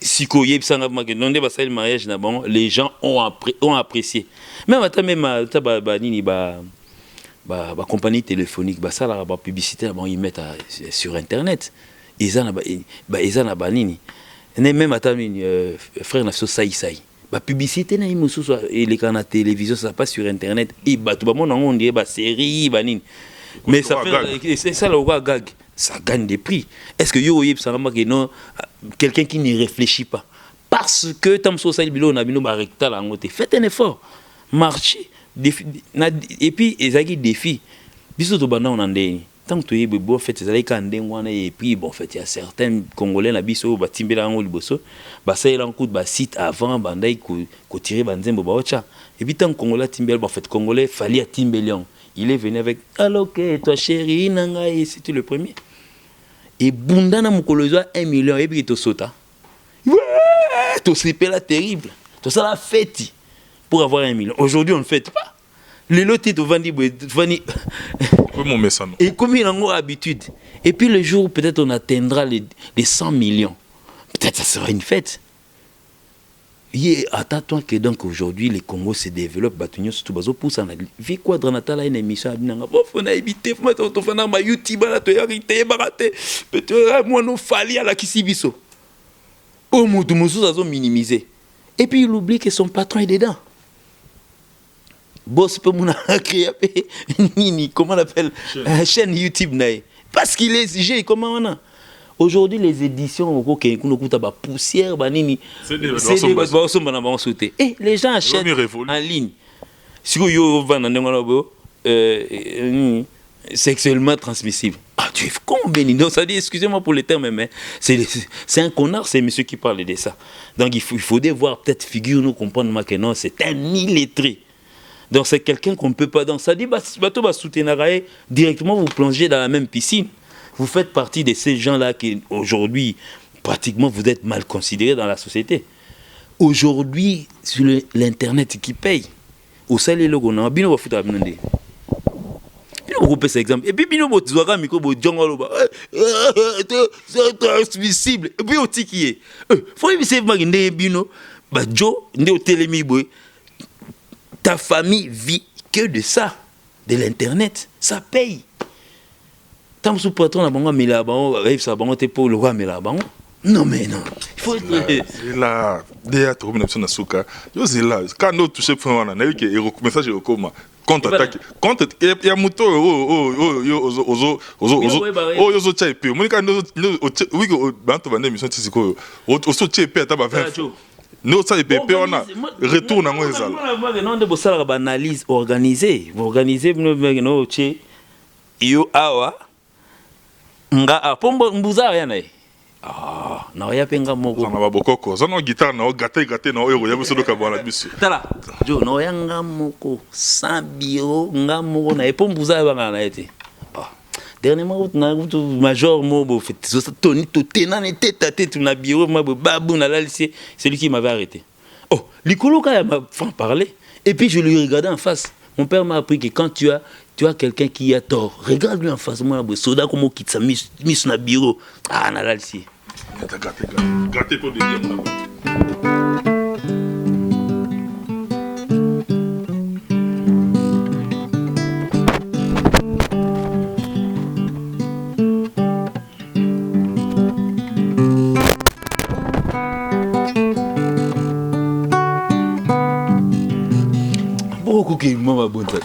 Si on a mariage, les gens ont apprécié. Même la compagnie téléphonique, la publicité, ils mettent sur Internet. Ils ont même frère Nafso Saïsaï. La publicité et les canaux de télévision, ça passe sur Internet. Et tout le monde on dit série, mais ça fait c'est ça le gag. Ça gagne des prix. Est-ce que non quelqu'un qui ne réfléchit pas parce que tam social bilo na bino ba rectal en côté. Faites un effort. Marchez et puis ezaki défi. Biso to banda on andé. Tant que tu es bon fait ezali kandengwana et puis bon fait il y a certains Congolais na biso ba timbela ngo liboso ba ça il en coup ba site avant bandai ko tirer banzembo ba ocha et puis tant Congolais timbela ba fait Congolais fallait timbelion. Il est venu avec alors que toi chérie nanga et c'était le premier. Et bundana mukolozo 1 million et puis to sota. Ouais, to slipper la terrible. To ça la fête pour avoir 1 million. Aujourd'hui on ne fête pas. Les lotis to vandi et comme il en a habitude. Et puis le jour peut-être on atteindra les 100 millions. Peut-être ça sera une fête. Attends-toi que donc aujourd'hui les Congo se développent, batunyo surtout bazo pour ça na vie quadranatala une émission abinanga bon faut na éviter faut mettre to fana ma YouTube là to yarité baraté peut-être moi no fali à la kisibiso au mutu musu azo minimiser et puis il oublie que son patron est dedans. Boss peut mon créer nini comment on appelle chaîne YouTube naï parce qu'il est sujet comment on a. Aujourd'hui, les éditions, on a poussière, c'est des et les gens achètent en ligne. Si vous sexuellement transmissible. Ah, tu es combien? Donc, ça dit, excusez-moi pour le terme, mais c'est un connard, c'est monsieur qui parle de ça. Donc, il faut voir peut-être figure, nous comprendre que non, c'est un illettré. Donc c'est quelqu'un qu'on ne peut pas. Donc ça dit, bateau va soutenir directement, vous plongez dans la même piscine. Vous faites partie de ces gens-là qui, aujourd'hui, pratiquement, vous êtes mal considérés dans la société. Aujourd'hui, sur l'Internet qui paye, au salaire, on a bien foutu à bien. On peut cet exemple. Et puis, bino bo tizwaka miko bo djongolo ba. C'est transmissible. Et puis, au tiki. Faut y se maginde bino. Bah, Joe, ne au télémi boy. Ta famille vit que de ça, de l'internet. Ça paye. Tant que patron a bango mila bango, arrive ça bango te pour le roi mila bango. Non mais non. Il faut être là. Déjà, tu remets na suka. Yo c'est là. Quand nous toucher pour on a eu que message au coma. Contre-attaque. Contre il y a moto ozo chai pe. Monika no oui que bantu bande mission tisiko. Oso chai pe ata ba 20. No ça pe on a retour na ngozala. Non de bosala ba analyse organisée. Vous organisez no che yo awa nga pombo mbuza ya nae. Ah, na ya penga moko. Na ba bokoko. Zano guitare na gâté na oyo ya biso doka bwana biso. Tala. Jo no ya nga moko sans bio nga moko na epombuza ba nga na ete. Ah. Dernièrement na major mobo fait toni to tenane tête à tête na bio mabo babu na la lycée, c'est lui qui m'avait arrêté. Oh, Likoloka ya m'a fait parler et puis je lui regardais en face. Mon père m'a appris que quand tu as quelqu'un qui a tort, regarde-lui en face, moi, soda comme qui t'a mis na bureau. Ah, na là ici. Gâté pour dire. Beaucoup qui m'a bonne tête.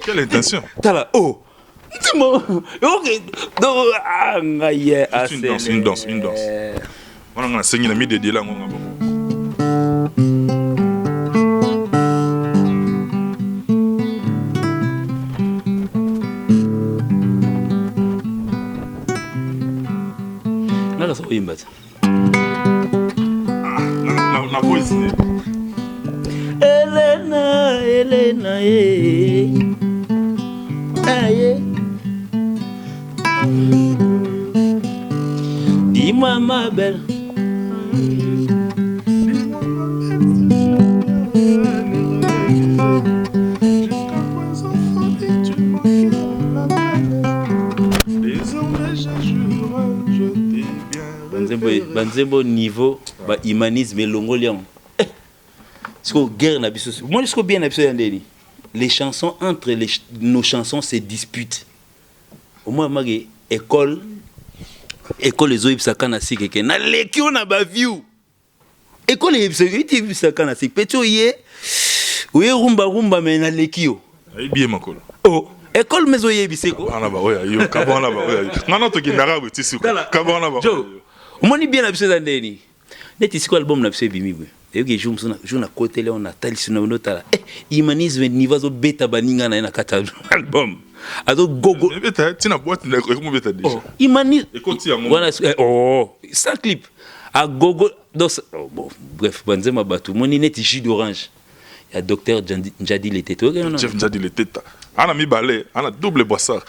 Quelle intention? Oh, dis-moi. Ok. Donc, une danse. On a saigné la midi de là. Là, ça va y mettre. Na voice. Elena, dis-moi ma belle. Banzembo niveau ba humanisme longolian. Guerre na biso. Moi je bien na biso yandeli. Les chansons entre nos chansons se disputent. Au moins magi école les oibsaka na sikeke na lekio na ba view. École oibsaka na sik peto ye. Oye rumba mais na lekio. Ai bien makolo. Oh, école mezo yebiseko. Ana ba oya yo kabana ba oya. Ngana to kinara butisi ko. Kabana ba. Omoni bien na biso yandeli. Neti siko album na biso bimi bwe. Et que jour na côté là on a tel sur notre humanisme niveau zo beta baninga na kata album azo gogo beta tina boîte na ko beta déjà humanisme écoute voilà oh ça clip à gogo donc bon bref banzema batu moni net jus d'orange il y a docteur Njadi l'été toi chef Njadi l'été ana mi balé ana double boissard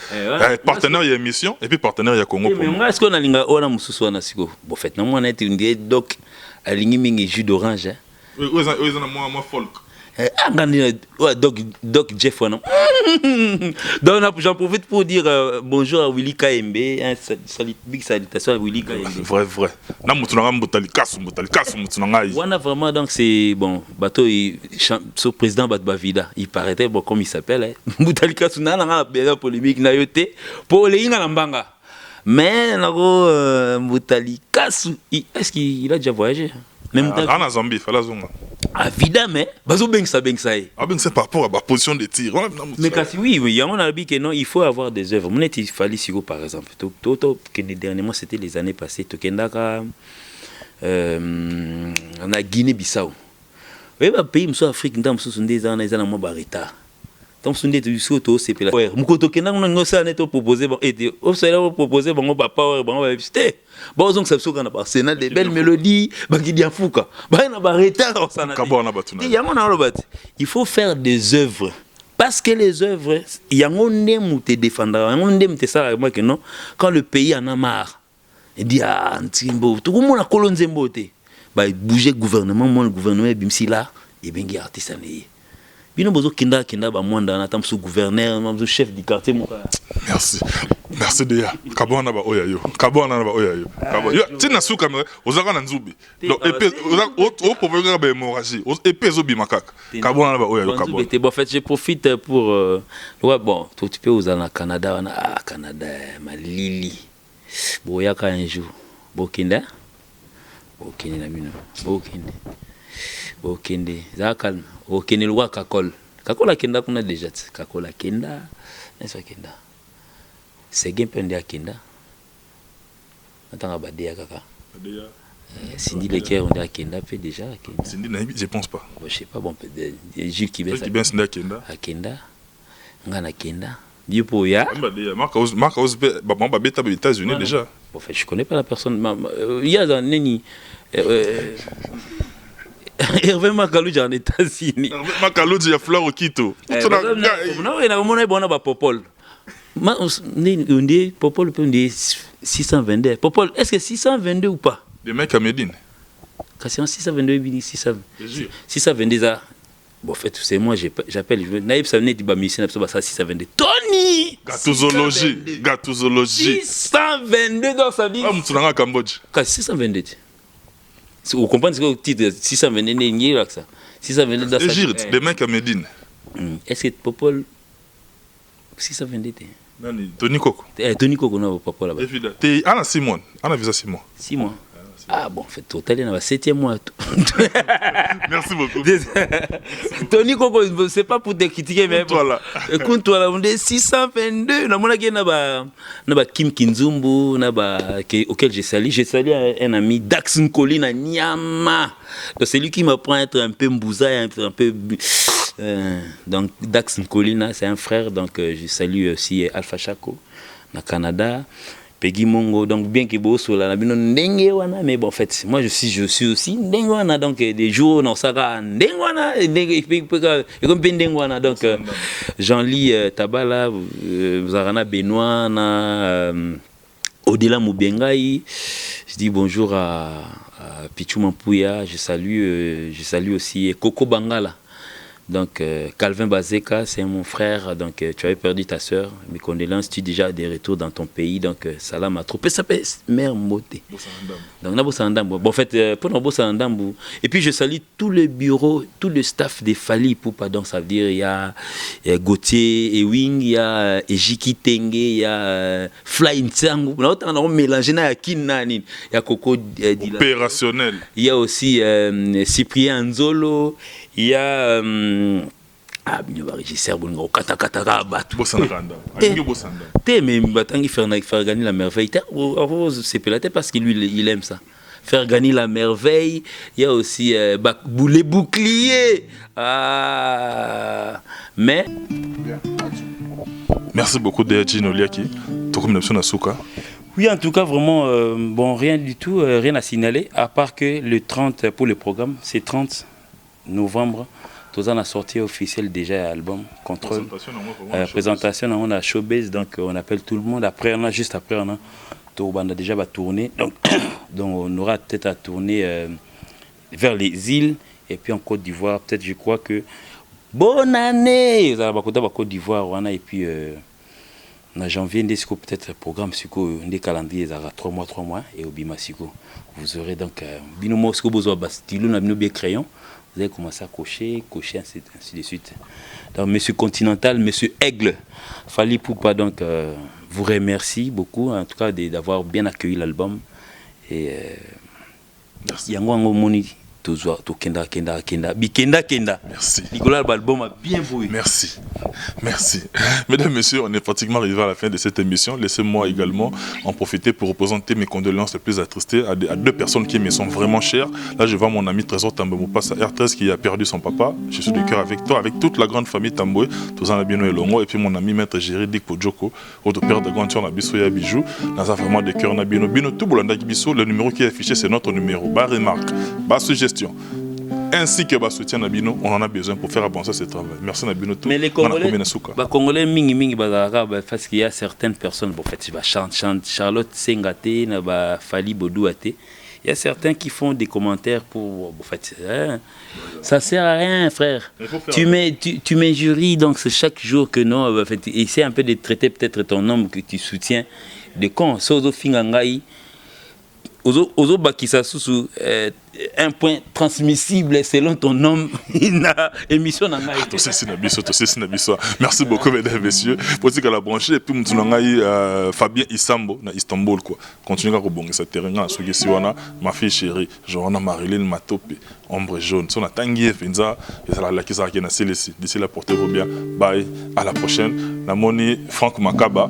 partenaire y émission et puis partenaire y Congo mais moi est-ce qu'on a linga ona mususu na siko bon fait na moi na été une doc alingi mingi jus d'orange hein. Oui, moi folk. Doc Jeff wana. Donc j'en profite pour dire bonjour à Willy KMB, hein, big salutation à Willy KMB. Vrai. Na mutunanga mbotali kasu mutunanga. Wana vraiment donc c'est bon, bateau ce président Batbavida, il paraît bon comme il s'appelle hein. Mbotali kasu na nga bela polémique na yote pour les inga mbanga. Mais nako Mbotali kasu, est-ce qu'il a déjà voyagé? Même en Zambie, il fallait zonga. Évidemment, bazo bengsa. Ah ben c'est par rapport à la position de tir. Mais kasi oui, il y a un dit que non, il faut avoir des œuvres. Mon était fallu sigo par exemple. Toto que dernièrement c'était les années passées. Tokendaka, on a Guinée-Bissau. Oui, bah pays monsieur Afrique, nous sommes des ans, ils ont moins barita. donc sunde tu soto c'est pela ouais mukoto kena ngo ça net proposer bon et au cela proposer bon papa bon c'était bon donc ça se kana ba c'est des belles mélodies ba ki dia fuka ba na ba retard ça na il faut faire des œuvres parce que les œuvres yango ndemu te défendre yango ndemu te ça moi que non quand le pays en a marre il dit ah ntimbo tout le monde a kolonzembo te ba bouger gouvernement moi le gouvernement bimsi là et bengi artiste né bino bozo kinda ba mwanda na tam sous gouverneur na chef du quartier mon merci deya kabona ba oyayo yo tina suka me ozaka na nzubi donc épée o provoquer ba hémorragie épée zo bimakaka kabona ba oyayo kabona bon en fait je profite pour ouais bon tu peux aux au Canada Canada malili boyaka un jour bokinda na mino bokende za calme okende lwa kakola kenda kuna déjà kakola kenda nesa kenda sege pende akenda atanga badia kaka badia Cindy Lecker on a kenda pe déjà akenda Cindy je pense pas je sais pas bon peut-être Jules qui bien Cindy akenda ngana kenda Dipo ya Marcos ba beta aux États-Unis déjà en fait je connais pas la personne il y a un neni Hervé Makalouji en États-Unis. Hervé Makalouji il y a Fleur au Quito. Non, il y a un bon Popol. On dit Popol peut dire 622. Popol, est-ce que 622 ou pas? Des mecs à Médine. Quand c'est en 622, 622 ça. Bon, en fait, c'est moi, j'appelle. Naïb Savné dit Bamissin, ça 622. Tony! Gatouzologie. 622 dans sa vie. Ah, Moutoulanga Cambodge. 622. Vous comprenez ce que le titre 622 n'est pas ça. 622 dans sa vie. Des mecs à Médine. Est-ce que Popol 622 Tony Coco. Tony Coco, non, Popol là-bas. Évidemment. Anna Simon. Anna Visa Simon. 6 mois. Ah bon, en fait, total, il y a 7e mois. Merci beaucoup. Tony Coco, c'est pas pour te critiquer, mais voilà. Écoute, toi, on est 622. On a Kim Kinzumbu, auquel j'ai sali un ami, Dax Nkoli, à Nyama. Donc, c'est lui qui m'apprend à être un peu mbouza, un peu. Donc, Dax Nkoli, c'est un frère. Donc, je salue aussi Alpha Chaco, au Canada. Peggy Mongo, donc bien que bosso là, mais bon en fait, moi je suis aussi ndengwana, donc des jours non ça va ndengwana, donc Jean-Ly Tabala, Zarana Benoît, Odila Moubengai, je dis bonjour à Pichou Mampouya, je salue aussi Coco Bangala. Donc, Calvin Bazeka, c'est mon frère. Donc, tu avais perdu ta soeur. Mes condoléances, tu es déjà de retour dans ton pays. Donc, salam à trop. Ça s'appelle Mère Moté. Donc, bon, en fait, pour Nabosandambo. Et puis, je salue tout le bureau, tout le staff des Fali Poupa. Donc, ça veut dire, il y a Gauthier, Ewing, il y a Ejiki Tenge, il y a Fly Ntsangou. On a mélangé il y a Coco opérationnel. Il y a aussi Cyprien Nzolo. Il y a régisseur bongo katakataka batu mais batangi faire gagner la merveille c'est pelaté parce qu'il lui il aime ça faire gagner la merveille. Il y a aussi les boucliers mais merci beaucoup Deji Noliaki. Oui, en tout cas, vraiment, bon, rien du tout, rien à signaler, à part que le 30 pour le programme, c'est 30 novembre, tout ça, on a sorti officiel déjà l'album Contrôle. Présentation, on a Showbiz, donc on appelle tout le monde. Après, juste après, on a déjà tourné. Donc on aura peut-être à tourner vers les îles et puis en Côte d'Ivoire. Peut-être, je crois que bonne année! Vous avez Côte d'Ivoire, et puis en janvier, peut-être programme des calendriers, 3 mois, et au Bima vous aurez donc binomo besoin de crayon. Vous allez commencer à cocher, ainsi de suite. Donc, Monsieur Continental, Monsieur Aigle, Fali Poupa, donc, vous remercie beaucoup, en tout cas, d'avoir bien accueilli l'album. Et Yango Moni, Kenda. Merci. Nicolas l'album a bien joué. Merci. Merci. Mesdames, Messieurs, on est pratiquement arrivé à la fin de cette émission. Laissez-moi également en profiter pour représenter mes condoléances les plus attristées à deux personnes qui me sont vraiment chères. Là, je vois mon ami Trésor Tambemou passe à R13 qui a perdu son papa. Je suis du cœur avec toi, avec toute la grande famille Tamboué, Tozana Bino et Longo, et puis mon ami Maître Géry Dikpo Djoko, au père de Gantion Nabiso et Bijou. Dans un vraiment de cœur Nabino. Bino tout Boulanda Biso, le numéro qui est affiché, c'est notre numéro. Bas remarque, bas suggestion. Ainsi que bas soutien Nabino, on en a besoin pour faire avancer ce travail. Merci Nabino. Mais les Congolais, Congolais, parce qu'il y a certaines personnes, bon, en fait, Charlotte Sengate, Fali Bodouate. Il y a certains qui font des commentaires pour. En fait, ça sert à rien, frère. Tu m'injuries, donc c'est chaque jour que non. En fait, essaie un peu de traiter peut-être ton homme que tu soutiens de con. Sozo Fingangai. Ozo Bakisa Susu, un point transmissible selon ton nom, émission Nangai. Merci beaucoup, mesdames et messieurs. Pour dire qu'à la branchée, et puis Fabien Isambo, na Istanbul, quoi. Continuez à rebondir ce terrain, ma fille chérie, Johanna Marilyn Matope, Ombre Jaune. Son Tanguy Finza, et ça la qui s'arrête na Célécie. D'ici là, portez-vous bien. Bye, à la prochaine. Namoni Franck Makaba.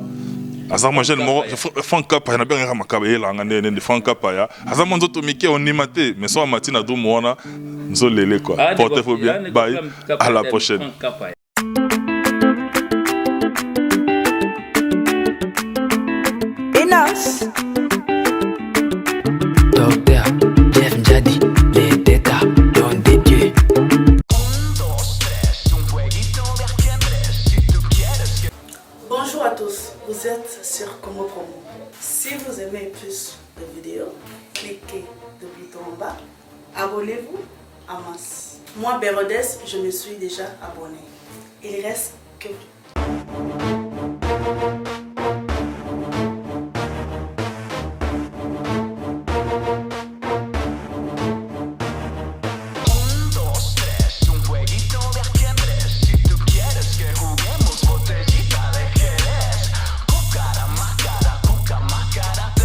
Azama jeune mort Franck Kapa na bien Makaba yela ngane de Franck Kapa ya. Azama nzoto mike on nimate, mais so matina do mona nzolele quoi. Portez-vous bien. Bye, à la prochaine. Enos Docteur Jeff Njadi, les détas don des dieux. Bonjour à tous, vous êtes sur Congo Promo. Si vous aimez plus de vidéos, cliquez le bouton en bas, abonnez-vous en masse. Moi, Bérodès, je me suis déjà abonné. Il reste que...